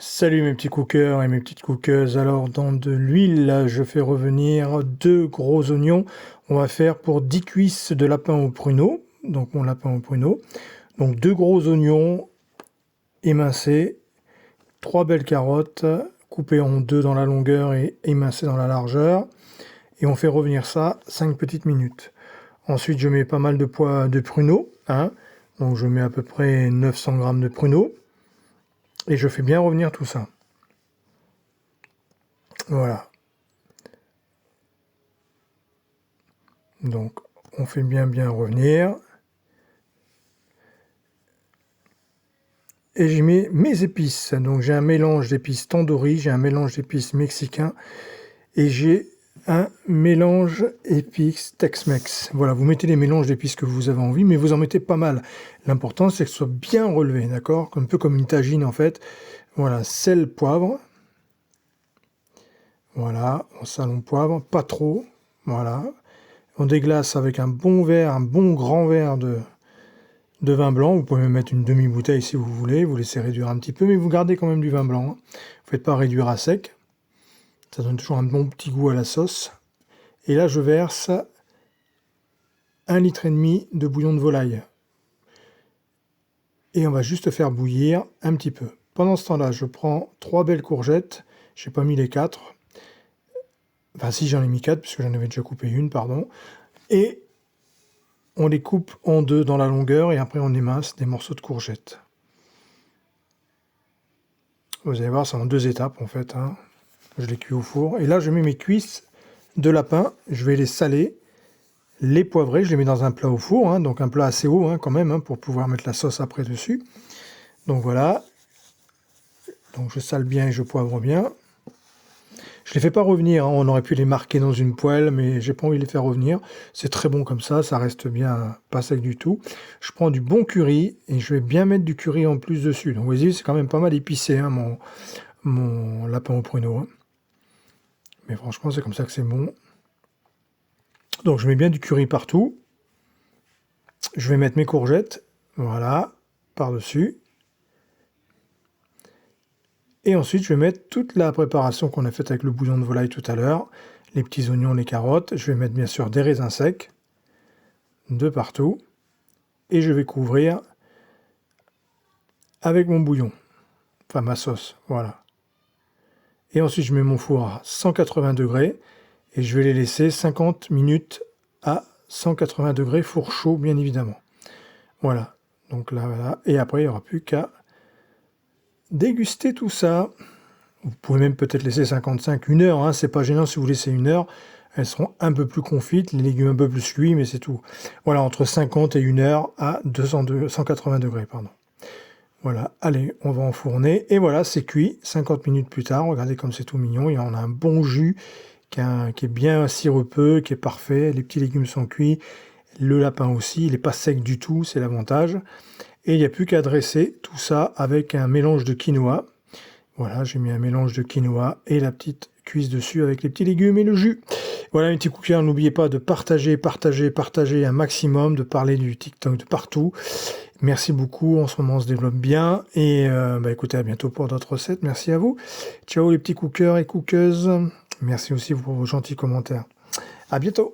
Salut mes petits cookers et mes petites cookeuses. Alors dans de l'huile, je fais revenir 2 gros oignons. On va faire pour 10 cuisses de lapin au pruneau. Donc mon lapin au pruneau. Donc 2 gros oignons émincés, 3 belles carottes coupées en 2 dans la longueur et émincées dans la largeur. Et on fait revenir ça 5 petites minutes. Ensuite je mets pas mal de pois de pruneaux. Donc je mets à peu près 900 g de pruneaux. Et je fais bien revenir tout ça. Voilà. Donc, on fait bien revenir. Et j'y mets mes épices. Donc, j'ai un mélange d'épices tandoori, j'ai un mélange d'épices mexicain et j'ai un mélange épices Tex-Mex. Voilà, vous mettez les mélanges d'épices que vous avez envie, mais vous en mettez pas mal. L'important, c'est que ce soit bien relevé, d'accord? Un peu comme une tagine, en fait. Voilà, sel, poivre. Voilà, on salon poivre, pas trop. Voilà. On déglace avec un bon grand verre de vin blanc. Vous pouvez même mettre une demi-bouteille si vous voulez. Vous laissez réduire un petit peu, mais vous gardez quand même du vin blanc. Vous ne faites pas réduire à sec. Ça donne toujours un bon petit goût à la sauce. Et là, je verse 1,5 litre de bouillon de volaille. Et on va juste faire bouillir un petit peu. Pendant ce temps-là, je prends 3 belles courgettes. Je n'ai pas mis les 4. Enfin, si, j'en ai mis 4, puisque j'en avais déjà coupé une, pardon. Et on les coupe en 2 dans la longueur, et après on émince des morceaux de courgettes. Vous allez voir, c'est en 2 étapes, en fait. Je les cuis au four. Et là, je mets mes cuisses de lapin. Je vais les saler, les poivrer. Je les mets dans un plat au four, donc un plat assez haut, quand même, pour pouvoir mettre la sauce après dessus. Donc voilà. Donc je sale bien et je poivre bien. Je les fais pas revenir, on aurait pu les marquer dans une poêle, mais j'ai pas envie de les faire revenir. C'est très bon comme ça reste bien pas sec du tout. Je prends du bon curry et je vais bien mettre du curry en plus dessus. Donc vous voyez, c'est quand même pas mal épicé, mon lapin au pruneau. Mais franchement, c'est comme ça que c'est bon. Donc je mets bien du curry partout. Je vais mettre mes courgettes, voilà, par-dessus. Et ensuite, je vais mettre toute la préparation qu'on a faite avec le bouillon de volaille tout à l'heure, les petits oignons, les carottes. Je vais mettre bien sûr des raisins secs de partout. Et je vais couvrir avec mon bouillon, enfin ma sauce, voilà. Et ensuite, je mets mon four à 180 degrés et je vais les laisser 50 minutes à 180 degrés, four chaud bien évidemment. Voilà, donc là, voilà. Et après, il n'y aura plus qu'à déguster tout ça. Vous pouvez même peut-être laisser 55, 1 heure, c'est pas gênant si vous laissez 1 heure. Elles seront un peu plus confites, les légumes un peu plus cuits, mais c'est tout. Voilà, entre 50 et 1 heure à 180 degrés, pardon. Voilà, allez, on va enfourner. Et voilà, c'est cuit 50 minutes plus tard. Regardez comme c'est tout mignon. Il y en a un bon jus qui est bien sirupeux, qui est parfait. Les petits légumes sont cuits. Le lapin aussi, il n'est pas sec du tout, c'est l'avantage. Et il n'y a plus qu'à dresser tout ça avec un mélange de quinoa. Voilà, j'ai mis un mélange de quinoa et la petite cuisse dessus avec les petits légumes et le jus. Voilà, mes petits cookers, n'oubliez pas de partager un maximum, de parler du TikTok de partout. Merci beaucoup, en ce moment on se développe bien. Et écoutez, à bientôt pour d'autres recettes. Merci à vous. Ciao les petits cookers et cookeuses. Merci aussi pour vos gentils commentaires. À bientôt.